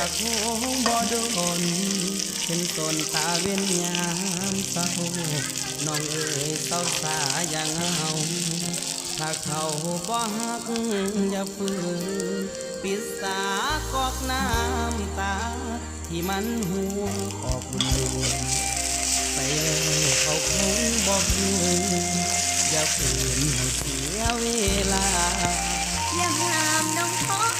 ะคงบ่โดนเป็นต้นตาเวียนยามเศร้าน้องเอ๋ยเศร้าสาอย่างเฮาถ้าเขาบ่ฮักอย่าฝืนปิดสากอกน้ำตาที่มันหัวออกบุญไปแล้วเขาคงบอกอยู่อย่าฝืนให้เสียเวลาอย่าห้ามน้องท้อง